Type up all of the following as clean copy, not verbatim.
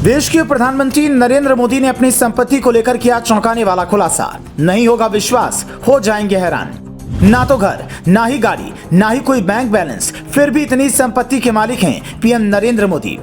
देश के प्रधानमंत्री नरेंद्र मोदी ने अपनी संपत्ति को लेकर किया चौंकाने वाला खुलासा। नहीं होगा विश्वास, हो जाएंगे हैरान। ना तो घर, ना ही गाड़ी, ना ही कोई बैंक बैलेंस, फिर भी इतनी संपत्ति के मालिक हैं पीएम नरेंद्र मोदी।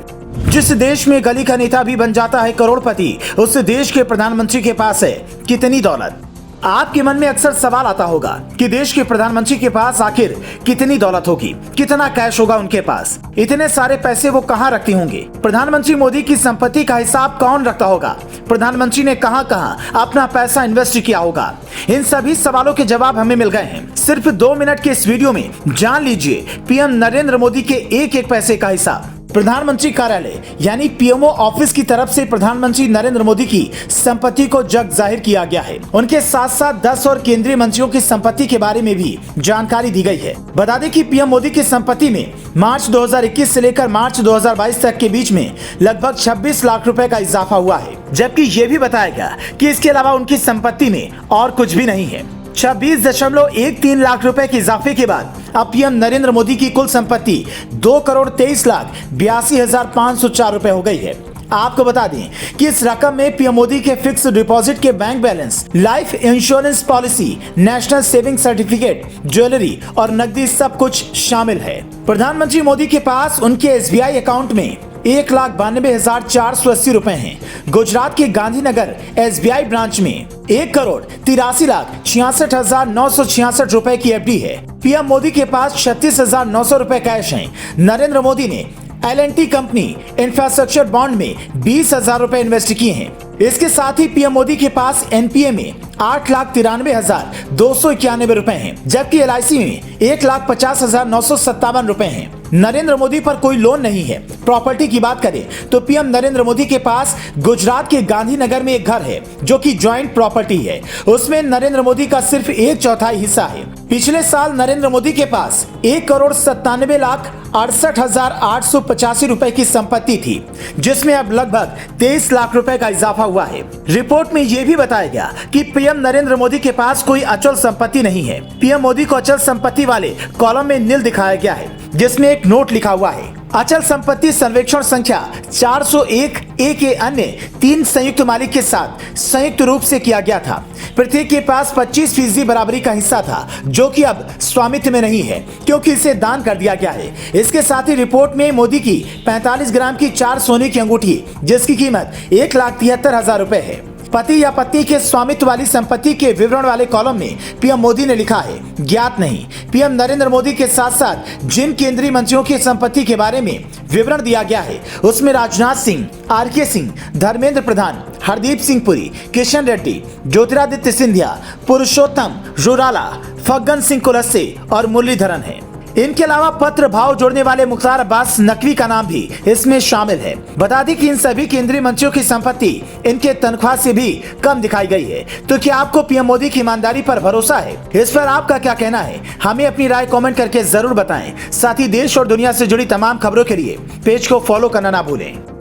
जिस देश में गली का नेता भी बन जाता है करोड़पति, उस देश के प्रधानमंत्री के पास है कितनी दौलत। आपके मन में अक्सर सवाल आता होगा कि देश के प्रधानमंत्री के पास आखिर कितनी दौलत होगी, कितना कैश होगा उनके पास, इतने सारे पैसे वो कहां रखते होंगे। प्रधानमंत्री मोदी की संपत्ति का हिसाब कौन रखता होगा, प्रधानमंत्री ने कहां कहां अपना पैसा इन्वेस्ट किया होगा। इन सभी सवालों के जवाब हमें मिल गए हैं। सिर्फ 2 मिनट के इस वीडियो में जान लीजिए पीएम नरेंद्र मोदी के एक एक पैसे का हिसाब। प्रधानमंत्री कार्यालय यानी पीएमओ ऑफिस की तरफ से प्रधानमंत्री नरेंद्र मोदी की संपत्ति को जग जाहिर किया गया है। उनके साथ साथ 10 और केंद्रीय मंत्रियों की संपत्ति के बारे में भी जानकारी दी गई है। बता दें कि पीएम मोदी की संपत्ति में मार्च 2021 से लेकर मार्च 2022 तक के बीच में लगभग 26 लाख रुपए का इजाफा हुआ है। जबकि ये भी बताया गया कि इसके अलावा उनकी संपत्ति में और कुछ भी नहीं है। 26.13 लाख रुपए के इजाफे के बाद अब पीएम नरेंद्र मोदी की कुल संपत्ति 2,23,82,504 रुपए हो गई है। आपको बता दें कि इस रकम में पीएम मोदी के फिक्स डिपॉजिट के bank balance, life insurance policy, national saving certificate, jewellery और नकदी सब कुछ शामिल है। प्रधानमंत्री मोदी के पास उनके एसबीआई अकाउंट में 1,92,480 रुपए हैं। गुजरात के गांधीनगर एसबीआई ब्रांच में 1,83,66,966 रुपए की एफडी है। पीएम मोदी के पास 36,900 रुपए कैश हैं। नरेंद्र मोदी ने L&T कंपनी इंफ्रास्ट्रक्चर बॉन्ड में 20,000 रुपए इन्वेस्ट किए हैं। इसके साथ ही पीएम मोदी के पास एनपीए में 8,93,291 रुपए हैं, जबकि LIC में 1,50,957 रुपए हैं। नरेंद्र मोदी पर कोई लोन नहीं है। प्रॉपर्टी की बात करें तो पीएम नरेंद्र मोदी के पास गुजरात के गांधीनगर में एक घर है जो कि जॉइंट प्रॉपर्टी है। उसमें नरेंद्र मोदी का सिर्फ 1/4 हिस्सा है। पिछले साल नरेंद्र मोदी के पास 1,97,68,885 रुपए की संपत्ति थी, जिसमें अब लगभग 23 लाख रुपए का इजाफा हुआ है। रिपोर्ट में यह भी बताया गया कि पीएम नरेंद्र मोदी के पास कोई अचल संपत्ति नहीं है। पीएम मोदी को अचल संपत्ति वाले कॉलम में नील दिखाया गया है, जिसमें एक नोट लिखा हुआ है। अचल संपत्ति सर्वेक्षण संख्या 401 ए के अन्य 3 संयुक्त मालिक के साथ संयुक्त रूप से किया गया था। प्रत्येक के पास 25% बराबरी का हिस्सा था, जो कि अब स्वामित्व में नहीं है क्योंकि इसे दान कर दिया गया है। इसके साथ ही रिपोर्ट में मोदी की 45 ग्राम की 4 सोने की अंगूठी, जिसकी कीमत 1,73,000 रुपए है। पति या पत्नी के स्वामित्व वाली संपत्ति के विवरण वाले कॉलम में पीएम मोदी ने लिखा है ज्ञात नहीं। पीएम नरेंद्र मोदी के साथ साथ जिन केंद्रीय मंत्रियों की संपत्ति के बारे में विवरण दिया गया है, उसमें राजनाथ सिंह, आरके सिंह, धर्मेंद्र प्रधान, हरदीप सिंह पुरी, किशन रेड्डी, ज्योतिरादित्य सिंधिया, पुरुषोत्तम रूपाला, फग्गन सिंह कुलस्ते और मुरलीधरन है। इनके अलावा पत्र भाव जोड़ने वाले मुख्तार अब्बास नकवी का नाम भी इसमें शामिल है। बता दें कि इन सभी केंद्रीय मंत्रियों की संपत्ति इनके तनख्वाह से भी कम दिखाई गई है। तो क्या आपको पीएम मोदी की ईमानदारी पर भरोसा है? इस पर आपका क्या कहना है? हमें अपनी राय कमेंट करके जरूर बताएं। साथ ही देश और दुनिया से जुड़ी तमाम खबरों के लिए पेज को फॉलो करना ना भूलें।